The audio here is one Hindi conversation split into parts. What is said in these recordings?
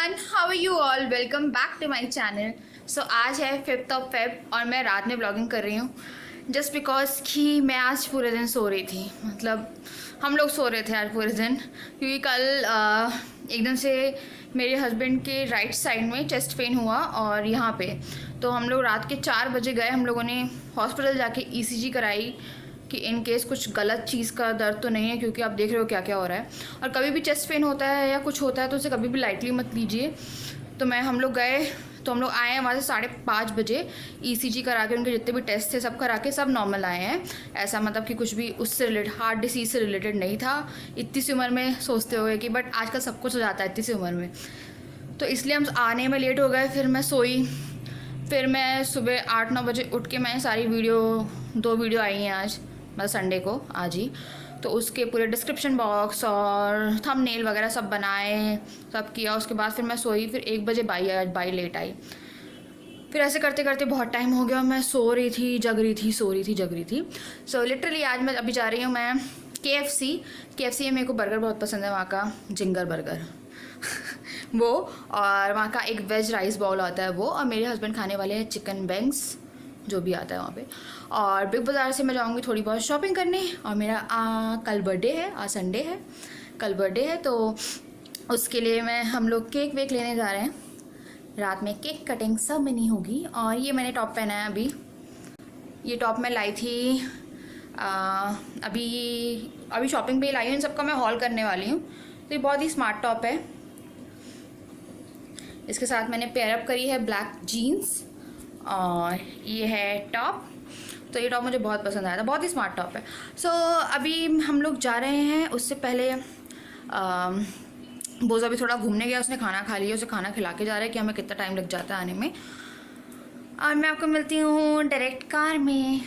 Everyone, how are you all? Welcome back to my channel. So आज है 5th ऑफ फेब और मैं रात में ब्लॉगिंग कर रही हूँ जस्ट बिकॉज कि मैं आज पूरे दिन सो रही थी। मतलब हम लोग सो रहे थे आज पूरे दिन, क्योंकि कल एकदम से मेरे हस्बैंड के राइट साइड में चेस्ट पेन हुआ और यहाँ पे तो हम लोग रात के 4 बजे गए। हम लोगों ने हॉस्पिटल जाके ECG कराई कि इन केस कुछ गलत चीज़ का दर्द तो नहीं है, क्योंकि आप देख रहे हो क्या क्या हो रहा है। और कभी भी चेस्ट पेन होता है या कुछ होता है तो उसे कभी भी लाइटली मत लीजिए। तो हम लोग गए तो हम लोग आए हैं वहाँ से 5:30 बजे। ECG करा के उनके जितने भी टेस्ट थे सब करा के सब नॉर्मल आए हैं। ऐसा मतलब कि कुछ भी उससे रिलेटेड हार्ट डिसीज़ से रिलेटेड नहीं था। इतनी सी उम्र में सोचते हुए कि बट आजकल सब कुछ हो जाता है इतनी सी उम्र में, तो इसलिए हम आने में लेट हो गए। फिर मैं सोई, फिर मैं सुबह 8-9 बजे उठ के मैंने सारी 2 वीडियो आई हैं आज, मतलब संडे को आज ही, तो उसके पूरे डिस्क्रिप्शन बॉक्स और थंबनेल वगैरह सब बनाए, सब किया। उसके बाद फिर मैं सोई, फिर 1 बजे बाई लेट आई। फिर ऐसे करते करते बहुत टाइम हो गया। मैं सो रही थी, जग रही थी, सो रही थी, जग रही थी। सो लिटरली आज मैं अभी जा रही हूँ मैं KFC में। मेरे को बर्गर बहुत पसंद है, वहाँ का जिंगर बर्गर वो, और वहाँ का एक वेज राइस बाउल आता है वो, और मेरे हस्बैंड खाने वाले हैं चिकन बैंग्स जो भी आता है वहाँ पे। और बिग बाज़ार से मैं जाऊँगी थोड़ी बहुत शॉपिंग करने। और मेरा कल बर्थडे है, आज संडे है, कल बर्थडे है, तो उसके लिए हम लोग केक वेक लेने जा रहे हैं। रात में केक कटिंग सब में नहीं होगी। और ये मैंने टॉप पहना है अभी, ये टॉप मैं लाई थी अभी शॉपिंग पे ही लाई हूँ। इन सबका मैं हॉल करने वाली हूँ। तो ये बहुत ही स्मार्ट टॉप है। इसके साथ मैंने पेयर अप करी है ब्लैक जीन्स, और ये है टॉप। तो ये टॉप मुझे बहुत पसंद आया था, बहुत ही स्मार्ट टॉप है। सो अभी हम लोग जा रहे हैं। उससे पहले बोझा भी थोड़ा घूमने गया, उसने खाना खा लिया, उसे खाना खिला के जा रहे हैं कि हमें कितना टाइम लग जाता है आने में। और मैं आपको मिलती हूँ डायरेक्ट कार में।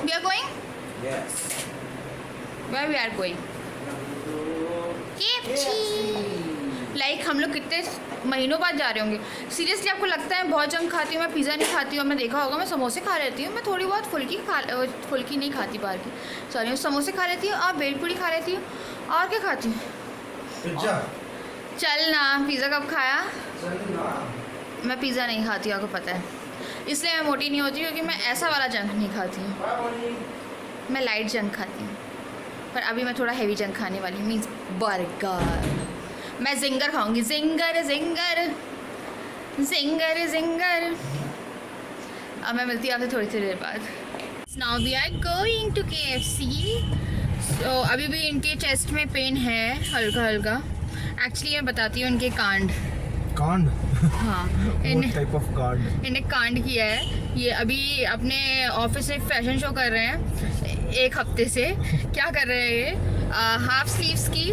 We are going? Yes. Where we are going? KFC. Like हम लोग कितने महीनों बाद जा रहे होंगे। सीरियसली आपको लगता है बहुत जंक खाती हूँ मैं, पिज़्ज़ा नहीं खाती हूँ। मैं देखा होगा मैं समोसे खा लेती हूँ, मैं थोड़ी बहुत फुल्की नहीं खाती बाहर की, सॉरी, समोसे खा लेती हूँ और भेलपूरी खा लेती हूँ। और क्या खाती हूँ? पिज्जा। चल ना, पिज़्ज़ा कब खाया? मैं पिज़्ज़ा नहीं खाती हूँ, आपको पता है, इसलिए मैं मोटी नहीं होती, क्योंकि मैं ऐसा वाला जंक नहीं खाती हूँ। मैं लाइट जंक खाती हूँ, पर अभी मैं थोड़ा हैवी जंक खाने वाली हूँ, मीन्स बर्गर। मैं जिंगर खाऊंगी, जिंगर जिंगर जिंगर जिंगर। अब मैं मिलती हूँ आपसे थोड़ी देर बाद। Now we are going to KFC। So अभी भी इनके चेस्ट में पेन है हल्का हल्का। एक्चुअली मैं बताती हूँ इनके कांड। हाँ, इन्हें कांड किया है। ये अभी अपने ऑफिस से फैशन शो कर रहे हैं 1 हफ्ते से। क्या कर रहे हैं ये? हाफ स्लीव्स की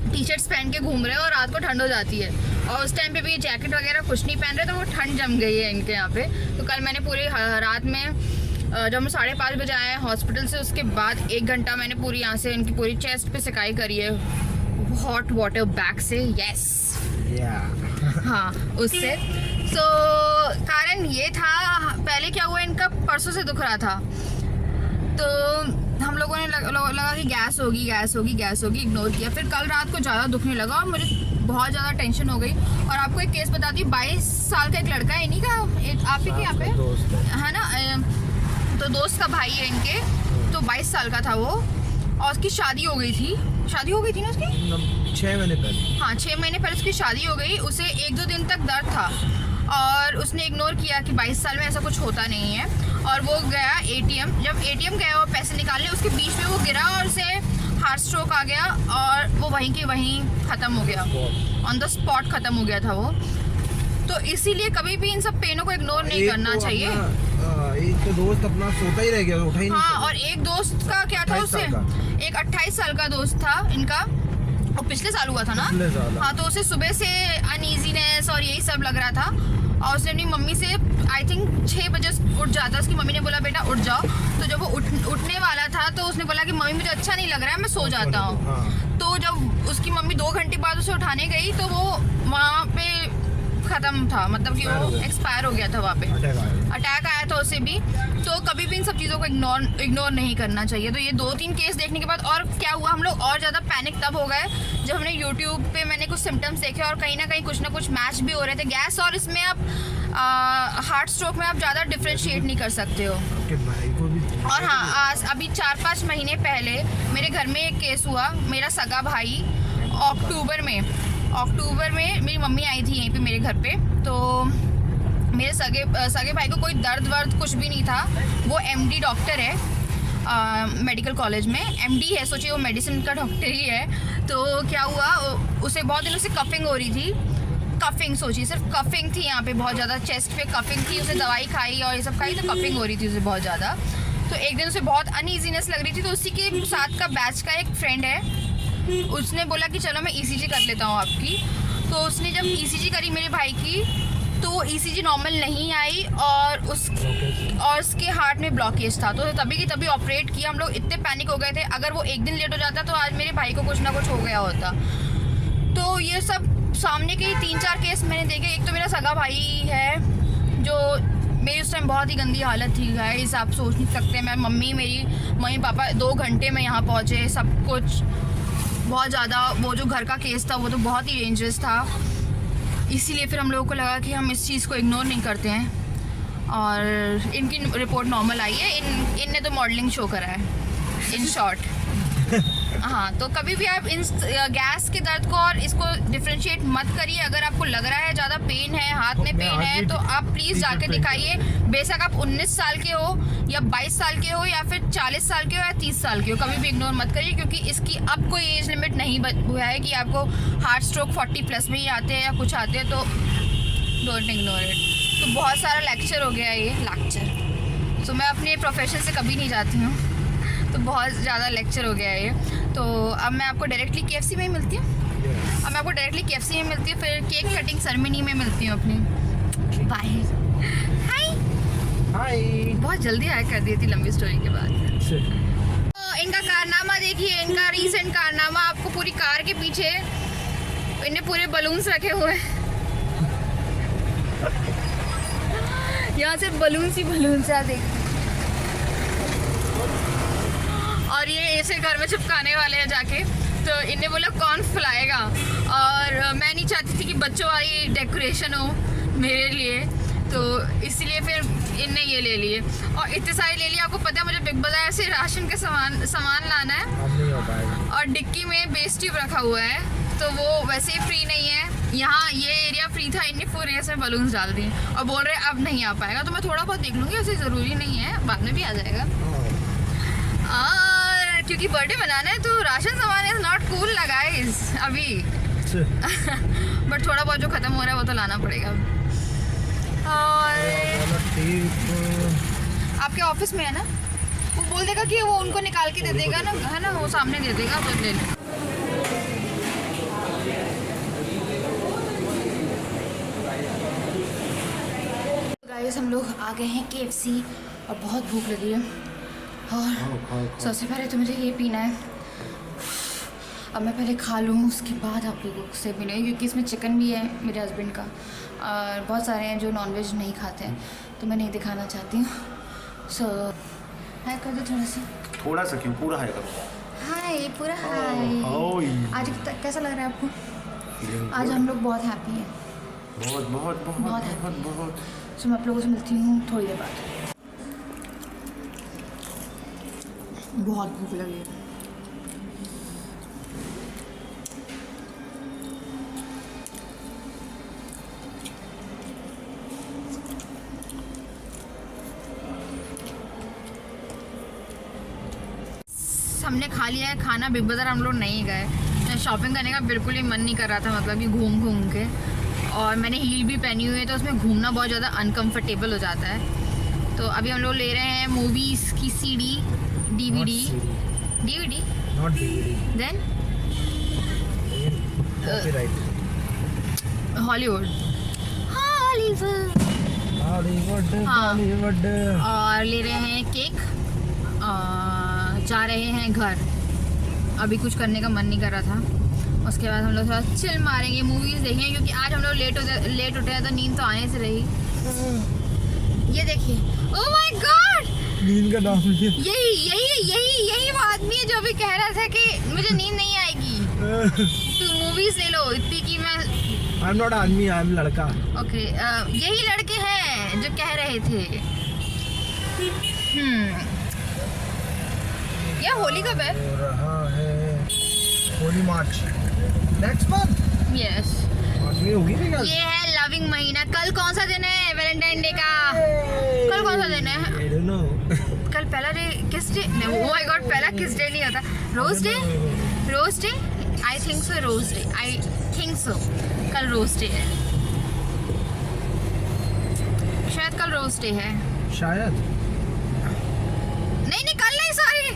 टी-शर्ट्स पहन के घूम रहे हैं, और रात को ठंड हो जाती है। और उस टाइम पे भी जैकेट वगैरह कुछ नहीं पहन रहे, तो वो ठंड जम गई है इनके यहाँ पे। तो कल मैंने पूरी रात में जब हम 5:30 बजे आए हैं हॉस्पिटल से, उसके बाद 1 घंटा मैंने पूरी यहाँ से इनकी पूरी चेस्ट पे सिकाई करी है हॉट वाटर बैग से। यस, हाँ, उससे। तो कारण ये था, पहले क्या हुआ, इनका परसों से दुख रहा था, तो हम लोगों ने लगा कि गैस होगी, इग्नोर किया। फिर कल रात को ज़्यादा दुखने लगा और मुझे बहुत ज़्यादा टेंशन हो गई। और आपको एक केस बताती हूँ, 22 साल का एक लड़का है, इन्हीं का, आप ही के यहाँ पे है ना, तो दोस्त का भाई है इनके, तो 22 साल का था वो, और उसकी शादी हो गई थी ना उसकी 6 महीने पहले। हाँ, 6 महीने पहले उसकी शादी हो गई। उसे 1-2 दिन तक दर्द था और उसने इग्नोर किया कि 22 साल में ऐसा कुछ होता नहीं है। और वो गया ATM, जब ATM गया और पैसे निकालने, उसके बीच में वो गिरा और उसे हार्ट स्ट्रोक आ गया, और वो वहीं के वहीं ख़त्म हो गया, ऑन द स्पॉट ख़त्म हो गया था वो। तो इसीलिए कभी भी इन सब पेनों को इग्नोर नहीं करना चाहिए। एक तो दोस्त अपना सोता ही रह गया, उठा ही नहीं। हाँ, और एक दोस्त का क्या था, उससे एक 28 साल का दोस्त था इनका, और पिछले साल हुआ था ना। हाँ, तो उसे सुबह से अनईजीनेस और यही सब लग रहा था, और उसने अपनी मम्मी से आई थिंक 6 बजे उठ जाता। उसकी मम्मी ने बोला बेटा उठ जाओ। तो जब वो उठने वाला था तो उसने बोला कि मम्मी मुझे अच्छा नहीं लग रहा है, मैं सो जाता हूँ। तो जब उसकी मम्मी 2 घंटे बाद उसे उठाने गई, तो वो वहाँ पे ख़त्म था, मतलब कि Expire हो वो गया। एक्सपायर हो गया था वहाँ पे, अटैक आया। अटैक आया था उसे भी। तो कभी भी इन सब चीज़ों को इग्नोर नहीं करना चाहिए। तो ये 2-3 केस देखने के बाद और क्या हुआ, हम लोग और ज़्यादा पैनिक तब हो गए जब हमने यूट्यूब पे मैंने कुछ सिम्टम्स देखे और कहीं ना कुछ मैच भी हो रहे थे। गैस और इसमें आप हार्ट स्ट्रोक में आप ज़्यादा डिफ्रेंशिएट नहीं कर सकते हो। आपके भाई को भी और हाँ, आज अभी 4-5 महीने पहले मेरे घर में एक केस हुआ। मेरा सगा भाई अक्टूबर में मेरी मम्मी आई थी यहीं पे मेरे घर पे। तो मेरे सगे भाई को कोई दर्द वर्द कुछ भी नहीं था। वो MD डॉक्टर है मेडिकल कॉलेज में, MD है, सोचिए वो मेडिसिन का डॉक्टर ही है। तो क्या हुआ, उसे बहुत दिनों से कफिंग हो रही थी। कफिंग, सोचिए सिर्फ कफिंग थी यहाँ पे, बहुत ज़्यादा चेस्ट पे कफिंग थी। उसे दवाई खाई और ये सब खाई तो कफिंग हो रही थी उसे बहुत ज़्यादा। तो एक दिन उसे बहुत अनईजीनेस लग रही थी। तो उसी के साथ का बैच का एक फ्रेंड है, उसने बोला कि चलो मैं ECG कर लेता हूँ आपकी। तो उसने जब ECG करी मेरे भाई की तो ECG नॉर्मल नहीं आई और उसके हार्ट में ब्लॉकेज था। तो तभी की तभी ऑपरेट किया। हम लोग इतने पैनिक हो गए थे, अगर वो एक दिन लेट हो जाता तो आज मेरे भाई को कुछ ना कुछ हो गया होता। तो ये सब सामने के 3-4 केस मैंने देखे। एक तो मेरा सगा भाई है जो मेरी उस टाइम बहुत ही गंदी हालत थी गाइस, आप सोच नहीं सकते। मेरी मम्मी पापा 2 घंटे में यहाँ पहुँचे, सब कुछ बहुत ज़्यादा। वो जो घर का केस था वो तो बहुत ही डेंजरस था, इसीलिए फिर हम लोगों को लगा कि हम इस चीज़ को इग्नोर नहीं करते हैं। और इनकी रिपोर्ट नॉर्मल आई है। इनने तो मॉडलिंग शो करा है इन शॉर्ट। हाँ, तो कभी भी आप इन गैस के दर्द को और इसको डिफ्रेंशिएट मत करिए। अगर आपको लग रहा है ज़्यादा पेन है, हाथ में पेन है, तो आप प्लीज़ जाके दिखाइए। बेशक आप 19 साल के हो या 22 साल के हो या फिर 40 साल के हो या 30 साल के हो, कभी भी इग्नोर मत करिए। क्योंकि इसकी अब कोई एज लिमिट नहीं हुआ है कि आपको हार्ट स्ट्रोक 40+ में ही आते हैं या कुछ आते हैं, तो डोंट इग्नोर इट। तो बहुत सारा लेक्चर हो गया ये लेक्चर। तो मैं अपने प्रोफेशन से कभी नहीं जाती हूँ, तो बहुत ज़्यादा लेक्चर हो गया है ये। तो अब मैं आपको डायरेक्टली KFC में ही मिलती हूँ। फिर केक कटिंग सेरेमनी में मिलती हूँ अपनी। बाय। हाय। बहुत जल्दी हाय कर दी थी लंबी स्टोरी के बाद। तो इनका कारनामा देखिए, इनका रीसेंट कारनामा आपको पूरी कार के पीछे इन्हें पूरे बलून्स रखे हुए यहाँ से बलून्स ही बलून्स है, देखिए। और ये ऐसे घर में चिपकाने वाले हैं जाके। तो इन्हें बोला कौन फुलाएगा, और मैं नहीं चाहती थी कि बच्चों वाली डेकोरेशन हो मेरे लिए, तो इसलिए फिर इनने ये ले लिए। और इतने सारे ले लिए। आपको पता है मुझे बिग बाजार से राशन के सामान लाना है, अब नहीं हो पाएगा। और डिक्की में बेस ट्यूब रखा हुआ है, तो वो वैसे ही फ्री नहीं है। यहाँ ये एरिया फ्री था, इनने पूरे ऐसे बलून्स डाल दिए और बोल रहे अब नहीं आ पाएगा। तो मैं थोड़ा बहुत देख लूँगी, ऐसे ज़रूरी नहीं है, बाद में भी आ जाएगा। और क्योंकि बर्थडे मनाना है तो राशन सामान इज नॉट कूल ना गाइस अभी। बट थोड़ा बहुत जो ख़त्म हो रहा है वो तो लाना पड़ेगा। और आपके ऑफिस में है ना, वो बोल देगा कि वो उनको निकाल के दे देगा ना, है ना, वो सामने दे देगा, आप ले लें। गाइस हम लोग आ गए हैं KFC और बहुत भूख लगी है। और सबसे पहले तो मुझे ये पीना है। अब मैं पहले खा लूँ, उसके बाद आप लोगों से पीना है, क्योंकि इसमें चिकन भी है मेरे हस्बैंड का, और बहुत सारे हैं जो नॉनवेज नहीं खाते हैं, तो मैं नहीं दिखाना चाहती हूँ। सो हाय कर दो थोड़ा सा क्यों, पूरा हाय करो। हाय, पूरा हाय। आज कैसा लग रहा है आपको? आज हम लोग बहुत हैप्पी हैं, बहुत हैप्पी। सो मैं आप लोगों से मिलती हूँ थोड़ी देर बाद। बहुत भूख लगी है। हमने खा लिया है खाना। बिग बाज़ार हम लोग नहीं गए, शॉपिंग करने का बिल्कुल ही मन नहीं कर रहा था, मतलब कि घूम के। और मैंने हील भी पहनी हुई है, तो उसमें घूमना बहुत ज़्यादा अनकंफर्टेबल हो जाता है। तो अभी हम लोग ले रहे हैं मूवीज़ की CD, DVD not DVD, then copyright. Hollywood. हाँ। और ले रहे हैं केक, जा रहे हैं घर। अभी कुछ करने का मन नहीं कर रहा था, उसके बाद हम लोग थोड़ा चिल मारेंगे, मूवीज़ देखेंगे, क्योंकि आज हम लोग लेट उठे हैं तो नींद तो आने से रही। ये देखिए, ओह माय गॉड, नींद का नाम नहीं है। यही वो आदमी है जो भी कह रहा था कि मुझे नींद नहीं आएगी, तो मूवीज़ ले लो इतनी कि मैं। आई एम नॉट आदमी, आई एम लड़का। ओके, यही लड़के हैं जो कह रहे थे। ये होली कब है? हो रहा है होली मार्च नेक्स्ट मंथ। यस, मार्च में होगी नहीं क्या? ये है लविंग महीना। कल कौन सा दिन है? वैलेंटाइन डे का। कल कौन सा दिन है? I don't know. कल पहला डे किस डे? ओह माय गॉड, पहला किस डे नहीं होता? Rose Day? Rose Day? I think so, Rose Day, I think so. कल रोज डे है शायद, कल रोज डे है। शायद नहीं, कल नहीं, सॉरी,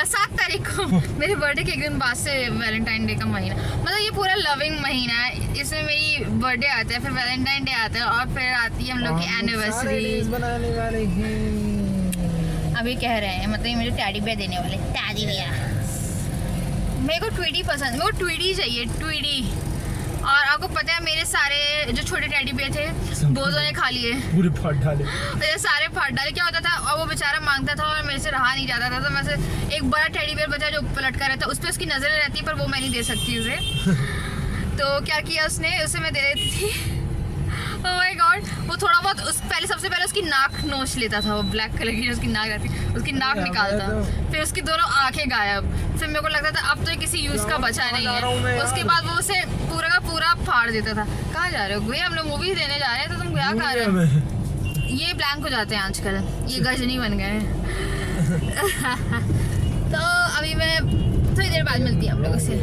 7 तारीख को मेरे बर्थडे के एक दिन बाद से वैलेंटाइन डे का महीना। मतलब ये पूरा लविंग महीना है, इसमें मेरी बर्थडे आता है, फिर वैलेंटाइन डे आता है, और फिर आती है हम लोग की एनिवर्सरी। बनाने वाले हैं। अभी कह रहे हैं, मतलब ये मुझे टैडी बियर देने वाले। टैडी बियर मेरे को ट्वीडी पसंद, मेरे को ट्वीडी चाहिए, ट्वीडी। और आपको पता है मेरे सारे जो छोटे टैडी बियर थे बोझों ने खा लिए, पूरे फाड़ डाले। तो ये सारे फाड़ डाले। क्या होता था, और वो बेचारा मांगता था और मेरे से रहा नहीं जाता था, तो मैं से एक बड़ा टेडी बियर बचा जो लटका रहता, उस पर उसकी नजरें रहती, पर वो मैं नहीं दे सकती उसे। तो क्या किया उसने, उसे मैं दे देती थी। ओह माय गॉड, वो थोड़ा बहुत सबसे पहले उसकी नाक नोच लेता था, वो ब्लैक कलर की जो उसकी नाक रहती, उसकी नाक निकालता, फिर उसकी दोनों आंखें गायब। फिर मेरे को लगता था अब तो ये किसी यूज का बचा नहीं है। उसके बाद वो उसे पूरा का पूरा फाड़ देता था। कहाँ जा रहे हो भैया? हम लोग मूवी देने जा रहे हैं, तो तुम क्या कर रहे हो? ये ब्लैंक हो जाते हैं आजकल, ये गजनी बन गए हैं। तो अभी मैं थोड़ी देर बाद मिलती हूँ आप लोगों से।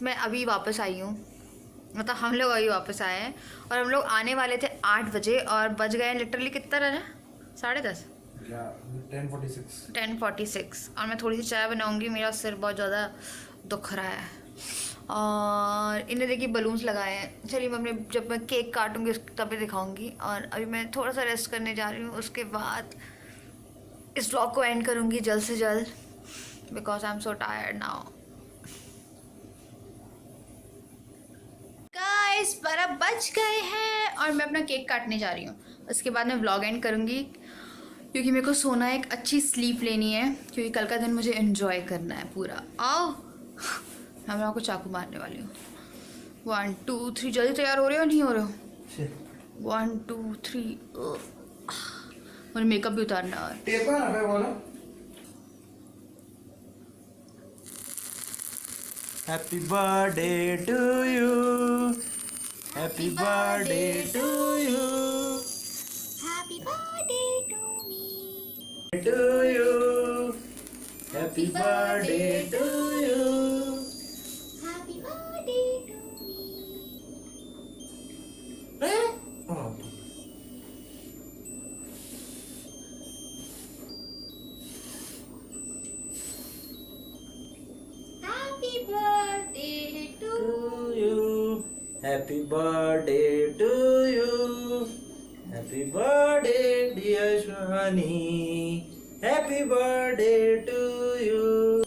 मैं अभी वापस आई हूँ, मतलब हम लोग अभी वापस आए हैं, और हम लोग आने वाले थे 8 बजे, और बज गए लिटरली कितना रहा? 10:30, 10:46। और मैं थोड़ी सी चाय बनाऊंगी, मेरा सिर बहुत ज़्यादा दुख रहा है। और इन्हें देखिए बलून्स लगाए हैं। चलिए मैं अपने, जब मैं केक काटूंगी तभी दिखाऊंगी। और अभी मैं थोड़ा सा रेस्ट करने जा रही हूँ, उसके बाद इस व्लॉग को एंड करूँगी जल्द से जल्द, because I am so tired now. Guys 12 बज गए हैं और मैं अपना केक काटने जा रही हूँ। उसके बाद मैं व्लॉग एंड करूँगी, क्योंकि मेरे को सोना है, एक अच्छी स्लीप लेनी है, क्योंकि कल का दिन मुझे एंजॉय करना है पूरा। आओ, मैं आपको चाकू मारने वाली हूँ। 1 2 3, जल्दी तैयार हो रहे हो नहीं हो रहे हो? 1 2 3। मुझे मेकअप भी उतारना है। Happy birthday to you. Happy birthday to you. Happy birthday to me. To you. Happy birthday to you. Happy birthday to me. Oh. Happy birthday to You. Happy birthday to you. Happy birthday, dear Shani. Happy birthday to you.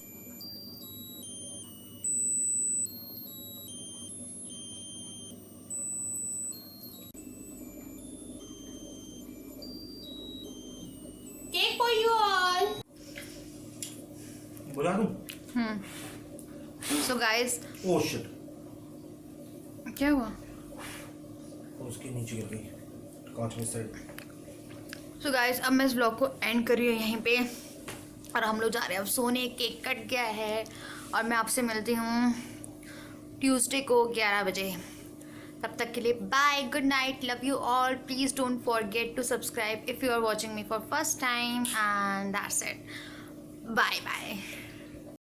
cake for you all. बुला दूं? So guys, Oh shit. क्या हुआ? उसके नीचे गिर गई कांच में साइड। So guys, अब मैं इस ब्लॉग को एंड कर रही हूँ यहीं पे, और हम लोग जा रहे हैं अब सोने। केक कट गया है, और मैं आपसे मिलती हूँ ट्यूसडे को 11 बजे। तब तक के लिए bye, good night, love you all. Please don't forget to subscribe if you are watching me for first time, and that's it. Bye bye.